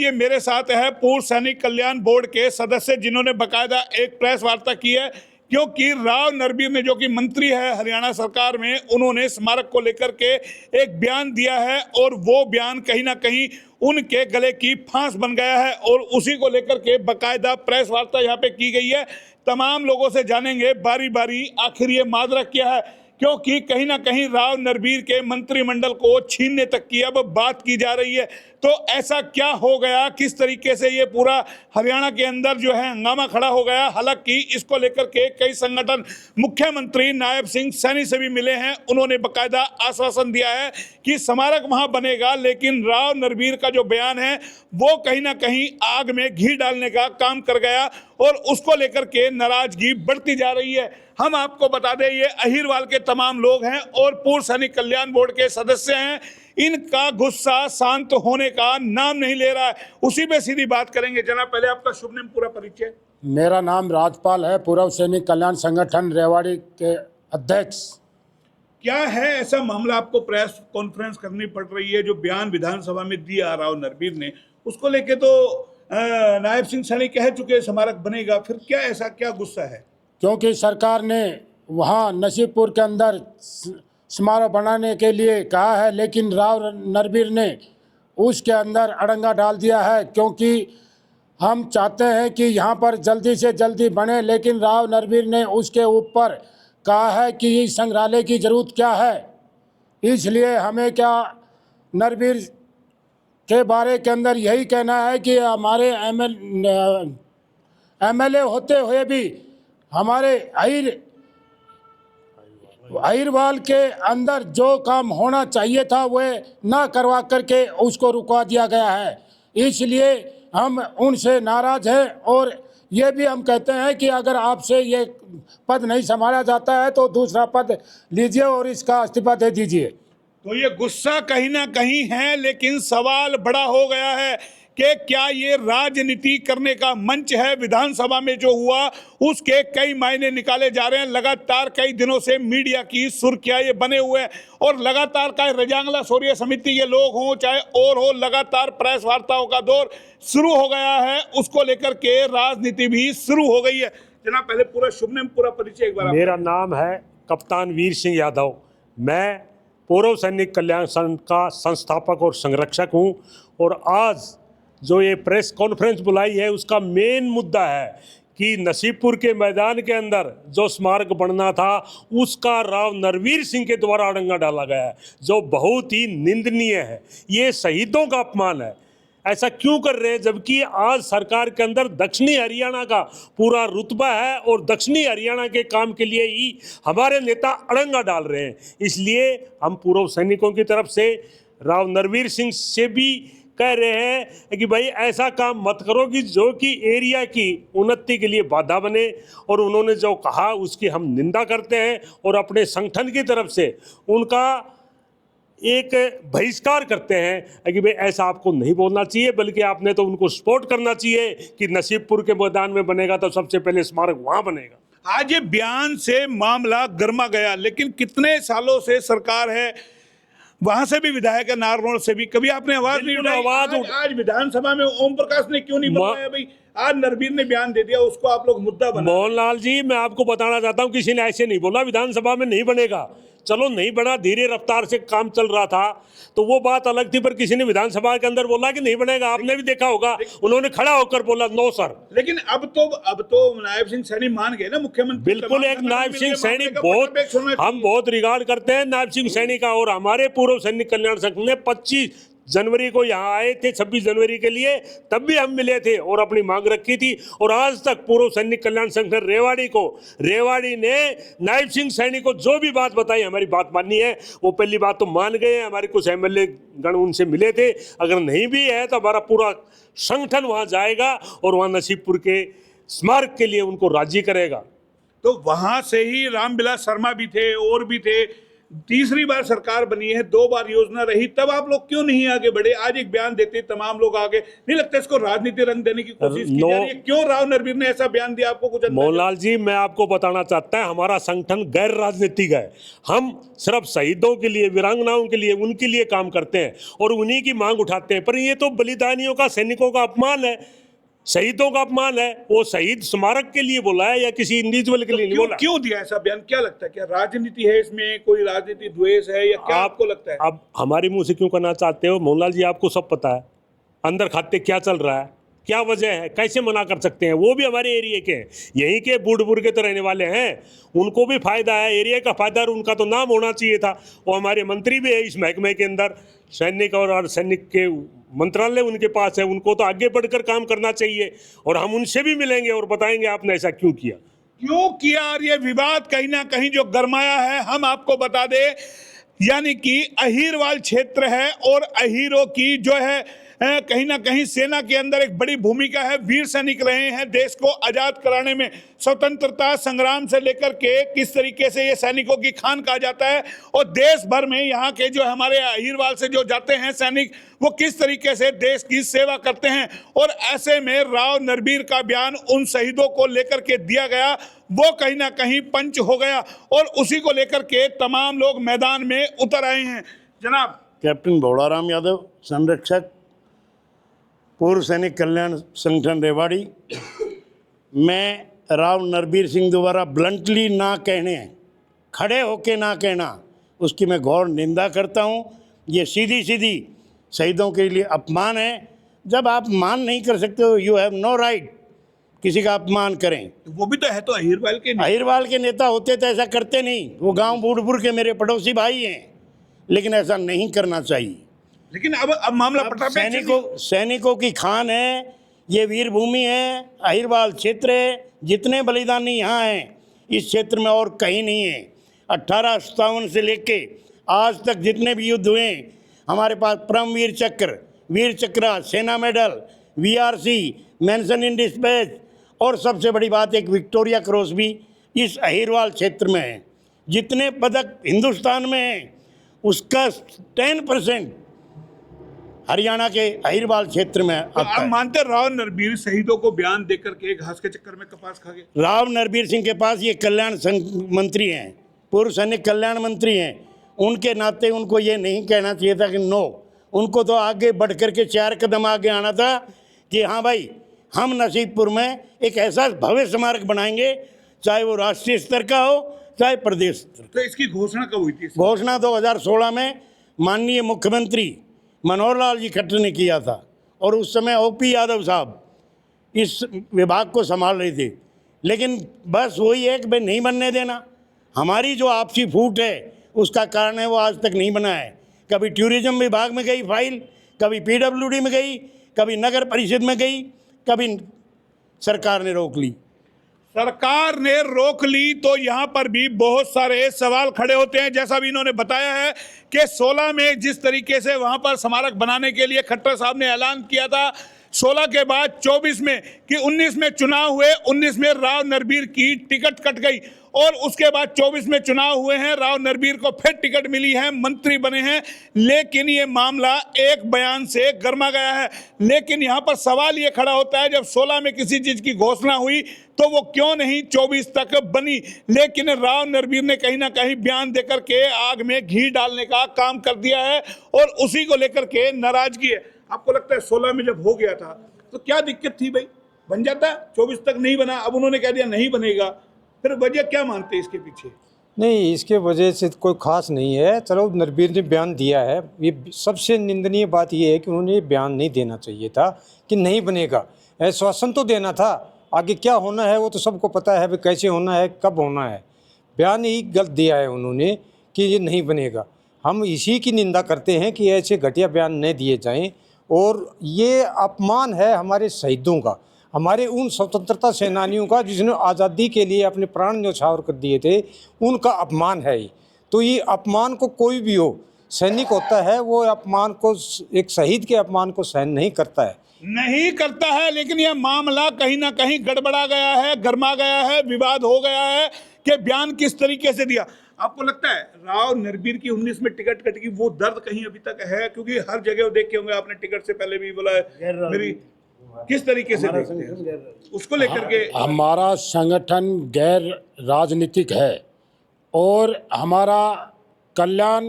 ये मेरे साथ है पूर्व सैनिक कल्याण बोर्ड के सदस्य जिन्होंने बकायदा एक प्रेस वार्ता की है, क्योंकि राव नरबीर ने, जो कि मंत्री है हरियाणा सरकार में, उन्होंने स्मारक को लेकर के एक बयान दिया है और वो बयान कहीं ना कहीं उनके गले की फांस बन गया है और उसी को लेकर के बकायदा प्रेस वार्ता यहाँ पे की गई है। तमाम लोगों से जानेंगे बारी बारी आखिर ये माजरा क्या है, क्योंकि कहीं ना कहीं राव नरबीर के मंत्रिमंडल को छीनने तक की अब बात की जा रही है। तो ऐसा क्या हो गया, किस तरीके से ये पूरा हरियाणा के अंदर जो है हंगामा खड़ा हो गया। हालांकि इसको लेकर के कई संगठन, मुख्यमंत्री नायब सिंह सैनी से भी मिले हैं, उन्होंने बकायदा आश्वासन दिया है कि स्मारक वहां बनेगा, लेकिन राव नरबीर का जो बयान है वो कहीं ना कहीं आग में घी डालने का काम कर गया और उसको लेकर के नाराजगी बढ़ती जा रही है। हम आपको बता दें, ये अहिरवाल के तमाम लोग हैं और पूर्व सैनिक कल्याण बोर्ड के सदस्य हैं। इनका गुस्सा शांत होने का नाम नहीं ले रहा है। उसी पे सीधी बात करेंगे। जनाब, पहले आपका शुभ नाम, पूरा परिचय। मेरा नाम राजपाल है, पूर्व सैनिक कल्याण संगठन रेवाड़ी के अध्यक्ष। क्या है ऐसा मामला, आपको प्रेस कॉन्फ्रेंस करनी पड़ रही है? जो बयान विधानसभा में दिया राव नरबीर ने, उसको लेके तो नायब सिंह सैनी कह चुके स्मारक बनेगा, फिर क्या ऐसा क्या गुस्सा है? क्योंकि सरकार ने वहाँ नसीबपुर के अंदर स्मारक बनाने के लिए कहा है, लेकिन राव नरबीर ने उसके अंदर अड़ंगा डाल दिया है। क्योंकि हम चाहते हैं कि यहाँ पर जल्दी से जल्दी बने, लेकिन राव नरबीर ने उसके ऊपर कहा है कि इस संग्रहालय की ज़रूरत क्या है। इसलिए हमें क्या नरबीर के बारे के अंदर यही कहना है कि हमारे एमएलए होते हुए भी हमारे अहिरवाल के अंदर जो काम होना चाहिए था वह ना करवा करके उसको रुकवा दिया गया है। इसलिए हम उनसे नाराज हैं और ये भी हम कहते हैं कि अगर आपसे ये पद नहीं संभाला जाता है तो दूसरा पद लीजिए और इसका इस्तीफा दे दीजिए। तो ये गुस्सा कहीं ना कहीं है, लेकिन सवाल बड़ा हो गया है कि क्या ये राजनीति करने का मंच है? विधानसभा में जो हुआ उसके कई मायने निकाले जा रहे हैं। लगातार कई दिनों से मीडिया की सुर्खियां ये बने हुए हैं और लगातार का रजांगला शौर्य समिति के लोग हों चाहे और हो, लगातार प्रेस वार्ताओं का दौर शुरू हो गया है। उसको लेकर के राजनीति भी शुरू हो गई है। जनाब, पहले पूरा शुभ नाम, पूरा परिचय एक बार। मेरा नाम है कप्तान वीर सिंह यादव। मैं पूर्व सैनिक कल्याण संघ का संस्थापक और संरक्षक हूं और आज जो ये प्रेस कॉन्फ्रेंस बुलाई है उसका मेन मुद्दा है कि नसीबपुर के मैदान के अंदर जो स्मारक बनना था उसका राव नरबीर सिंह के द्वारा अड़ंगा डाला गया है, जो बहुत ही निंदनीय है। ये शहीदों का अपमान है। ऐसा क्यों कर रहे हैं, जबकि आज सरकार के अंदर दक्षिणी हरियाणा का पूरा रुतबा है और दक्षिणी हरियाणा के काम के लिए ही हमारे नेता अड़ंगा डाल रहे हैं। इसलिए हम पूर्व सैनिकों की तरफ से राव नरबीर सिंह से भी कह रहे हैं कि भाई ऐसा काम मत करो कि जो कि एरिया की उन्नति के लिए बाधा बने, और उन्होंने जो कहा उसकी हम निंदा करते हैं और अपने संगठन की तरफ से उनका एक बहिष्कार करते हैं कि भाई ऐसा आपको नहीं बोलना चाहिए, बल्कि आपने तो उनको सपोर्ट करना चाहिए कि नसीबपुर के मैदान में बनेगा तो सबसे पहले स्मारक वहाँ बनेगा। आज ये बयान से मामला गर्मा गया, लेकिन कितने सालों से सरकार है, वहां से भी विधायक है, नारनौल से भी, कभी आपने आवाज नहीं उठाई। आज विधानसभा में ओम प्रकाश ने क्यों नहीं बताया? भाई आज नरबीर ने बयान दे दिया, उसको आप लोग मुद्दा बना। मोहनलाल जी, मैं आपको बताना चाहता हूं, किसी ने ऐसे नहीं बोला विधानसभा में नहीं बनेगा। चलो नहीं बना, धीरे रफ्तार से काम चल रहा था तो वो बात अलग थी, पर किसी ने विधानसभा के अंदर बोला कि नहीं बनेगा। आपने भी देखा होगा, उन्होंने खड़ा होकर बोला नो सर। लेकिन अब तो नायब सिंह सैनी मान गए ना, मुख्यमंत्री। बिल्कुल, एक नायब सिंह सैनी हम बहुत रिगार्ड करते हैं नायब सिंह सैनी का, और हमारे पूर्व सैनिक कल्याण संघ ने 25 जनवरी को यहाँ आए थे 26 जनवरी के लिए, तब भी हम मिले थे और अपनी मांग रखी थी। और आज तक पूर्व सैनिक कल्याण संघ ने रेवाड़ी ने नायब सिंह सैनी को जो भी बात बताई, हमारी बात माननी है। वो पहली बात तो मान गए हैं, हमारे कुछ एमएलए गण उनसे मिले थे। अगर नहीं भी है तो हमारा पूरा संगठन वहाँ जाएगा और वहाँ नसीबपुर के स्मारक के लिए उनको राजी करेगा। तो वहाँ से ही रामविलास शर्मा भी थे और भी थे, तीसरी बार सरकार बनी है, 2 बार योजना रही, तब आप लोग क्यों नहीं आगे बढ़े? आज एक बयान देते तमाम लोग आगे, नहीं लगता इसको राजनीति रंग देने की कोशिश की जा रही है? क्यों राव नरबीर ने ऐसा बयान दिया, आपको कुछ अंदाजा? मोहनलाल जी, मैं आपको बताना चाहता है, हमारा संगठन गैर राजनीतिक है। हम सिर्फ शहीदों के लिए, वीरांगनाओं के लिए, उनके लिए काम करते हैं और उन्हीं की मांग उठाते हैं। पर ये तो बलिदानियों का, सैनिकों का अपमान है, शहीदों का अपमान है। वो शहीद स्मारक के लिए बोला है या किसी इंडिविजुअल के लिए नहीं बोला? क्यों दिया ऐसा बयान? क्या लगता है, क्या राजनीति है इसमें, कोई राजनीति द्वेष है, या क्या आपको लगता है? आप हमारे मुंह से क्यों करना चाहते हो? मोहनलाल जी, आपको सब पता है अंदर खाते क्या चल रहा है, क्या वजह है, कैसे मना कर सकते हैं? वो भी हमारे एरिया के हैं, यहीं के बूढ़ के तो रहने वाले हैं, उनको भी फायदा है, एरिया का फायदा, और उनका तो नाम होना चाहिए था। वो हमारे मंत्री भी है इस महकमे के अंदर, सैनिक और सैनिक के मंत्रालय उनके पास है, उनको तो आगे बढ़कर काम करना चाहिए और हम उनसे भी मिलेंगे और बताएंगे आपने ऐसा क्यों किया। क्यों किया? और ये विवाद कहीं ना कहीं जो गरमाया है, हम आपको बता दें, यानी कि अहीरवाल क्षेत्र है और अहीरों की जो है कहीं ना कहीं सेना के अंदर एक बड़ी भूमिका है। वीर सैनिक रहे हैं, देश को आजाद कराने में स्वतंत्रता संग्राम से लेकर के किस तरीके से ये सैनिकों की खान कहा जाता है, और देश भर में यहाँ के जो हमारे अहीरवाल से जो जाते हैं सैनिक, वो किस तरीके से देश की सेवा करते हैं। और ऐसे में राव नरबीर का बयान उन शहीदों को लेकर के दिया गया, वो कहीं ना कहीं पंच हो गया और उसी को लेकर के तमाम लोग मैदान में उतर आए हैं। जनाब कैप्टन भोलाराम यादव, संरक्षक, पूर्व सैनिक कल्याण संगठन रेवाड़ी। मैं राव नरबीर सिंह द्वारा ब्लंटली ना कहने, खड़े होके ना कहना, उसकी मैं घोर निंदा करता हूँ। ये सीधी सीधी शहीदों के लिए अपमान है। जब आप मान नहीं कर सकते हो, यू हैव नो राइट किसी का अपमान करें। वो भी तो है, तो अहीरवाल के नेता होते तो ऐसा करते नहीं। वो गांव बूढ़पुर के मेरे पड़ोसी भाई हैं, लेकिन ऐसा नहीं करना चाहिए। लेकिन अब मामला सैनिकों की खान है, ये वीर भूमि है, अहीरवाल क्षेत्र है। जितने बलिदानी यहाँ हैं इस क्षेत्र में और कहीं नहीं है। 1857 से लेके आज तक जितने भी युद्ध हुए, हमारे पास परमवीर चक्र, वीर चक्र, सेना medal, VRC, mention in dispatch, और सबसे बड़ी बात एक विक्टोरिया क्रॉस भी इस अहीरवाल क्षेत्र में है। जितने पदक हिंदुस्तान में हैं उसका 10% हरियाणा के अहीरवाल क्षेत्र में आता है। आप मानते राव नरबीर शहीदों को बयान देकर के घास के चक्कर में कपास खा गए? राव नरबीर सिंह के पास ये कल्याण मंत्री हैं, पूर्व सैनिक कल्याण मंत्री हैं, उनके नाते उनको ये नहीं कहना चाहिए था कि नो। उनको तो आगे बढ़ कर के 4 कदम आगे आना था कि हाँ भाई, हम नसीबपुर में एक ऐसा भव्य स्मारक बनाएंगे, चाहे वो राष्ट्रीय स्तर का हो चाहे प्रदेश स्तर। तो इसकी घोषणा कब हुई थी? घोषणा 2016 में माननीय मुख्यमंत्री मनोहर लाल जी खट्टर ने किया था, और उस समय OP यादव साहब इस विभाग को संभाल रहे थे। लेकिन बस वही है कि भाई नहीं बनने देना। हमारी जो आपसी फूट है उसका कारण है वो आज तक नहीं बना है। कभी टूरिज्म विभाग में गई फाइल, कभी PWD में गई, कभी नगर परिषद में गई, कभी सरकार ने रोक ली। सरकार ने रोक ली तो यहाँ पर भी बहुत सारे सवाल खड़े होते हैं। जैसा भी इन्होंने बताया है कि 16 में जिस तरीके से वहाँ पर स्मारक बनाने के लिए खट्टर साहब ने ऐलान किया था, 16 के बाद 24 में कि 19 में चुनाव हुए, 19 में राव नरबीर की टिकट कट गई, और उसके बाद 24 में चुनाव हुए हैं, राव नरबीर को फिर टिकट मिली है, मंत्री बने हैं। लेकिन ये मामला एक बयान से गर्मा गया है। लेकिन यहाँ पर सवाल ये खड़ा होता है, जब 16 में किसी चीज़ की घोषणा हुई तो वो क्यों नहीं 24 तक बनी? लेकिन राव नरबीर ने कहीं ना कहीं बयान देकर के आग में घी डालने का काम कर दिया है, और उसी को लेकर के नाराजगी है। आपको लगता है 16 में जब हो गया था तो क्या दिक्कत थी भाई? बन जाता, 24 तक नहीं बना, अब उन्होंने कह दिया नहीं बनेगा, फिर वजह क्या मानते हैं इसके पीछे? नहीं, इसके वजह से कोई ख़ास नहीं है। चलो, नरबीर ने बयान दिया है, ये सबसे निंदनीय बात ये है कि उन्होंने ये बयान नहीं देना चाहिए था कि नहीं बनेगा। आश्वासन तो देना था, आगे क्या होना है वो तो सबको पता है, कैसे होना है, कब होना है। बयान ही गलत दिया है उन्होंने कि ये नहीं बनेगा। हम इसी की निंदा करते हैं कि ऐसे घटिया बयान न दिए जाएँ, और ये अपमान है हमारे शहीदों का, हमारे उन स्वतंत्रता सेनानियों का जिन्होंने आज़ादी के लिए अपने प्राण न्यौछावर कर दिए थे, उनका अपमान है। तो ये अपमान को कोई भी हो, सैनिक होता है, वो अपमान को, एक शहीद के अपमान को सहन नहीं करता है। लेकिन यह मामला कहीं ना कहीं गड़बड़ा गया है, गरमा गया है, विवाद हो गया है कि बयान किस तरीके से दिया। आपको लगता है राव नरबीर की 19 में टिकट कटेगी, वो दर्द कहीं अभी तक है? क्योंकि हर जगह वो देख के होंगे आपने, टिकट से पहले भी बोला है मेरी, किस तरीके से देखते हैं उसको लेकर के? हमारा संगठन गैर राजनीतिक है और हमारा कल्याण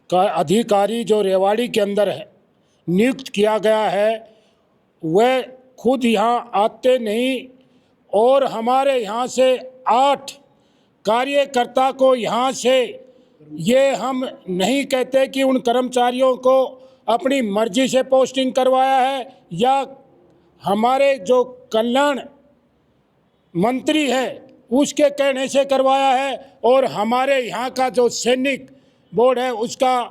का अधिकारी जो रेवाड़ी के अंदर है नियुक्त किया गया है, वह खुद यहाँ आते नहीं और हमारे यहाँ से 8 कार्यकर्ता को यहाँ से, ये हम नहीं कहते कि उन कर्मचारियों को अपनी मर्जी से पोस्टिंग करवाया है या हमारे जो कल्याण मंत्री है उसके कहने से करवाया है, और हमारे यहाँ का जो सैनिक बोर्ड है उसका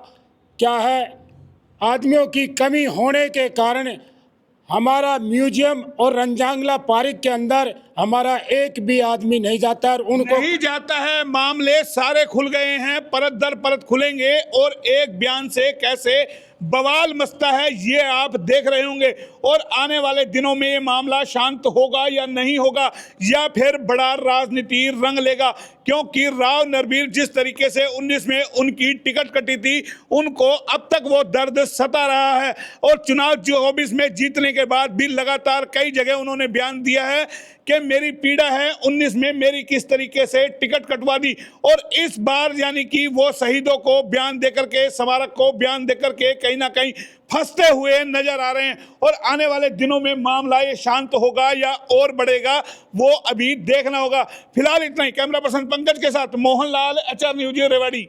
क्या है, आदमियों की कमी होने के कारण हमारा म्यूजियम और रंजांगला पार्क के अंदर हमारा एक भी आदमी नहीं जाता और उनको नहीं जाता है। मामले सारे खुल गए हैं, परत दर परत खुलेंगे और एक बयान से कैसे बवाल मचता है ये आप देख रहे होंगे। और आने वाले दिनों में ये मामला शांत होगा या नहीं होगा, या फिर बड़ा राजनीति रंग लेगा, क्योंकि राव नरबीर जिस तरीके से 19 में उनकी टिकट कटी थी, उनको अब तक वो दर्द सता रहा है। और चुनाव 24 में जीतने के बाद भी लगातार कई जगह उन्होंने बयान दिया है कि मेरी पीड़ा है 19 में मेरी किस तरीके से टिकट कटवा दी। और इस बार यानी कि वो शहीदों को बयान देकर के, स्मारक को बयान देकर के कहीं ना कहीं फंसते हुए नजर आ रहे हैं। और आने वाले दिनों में मामला ये शांत होगा या और बढ़ेगा, वो अभी देखना होगा। फिलहाल इतना ही। कैमरा पर्सन पंकज के साथ मोहनलाल, HR न्यूज़, रेवाड़ी।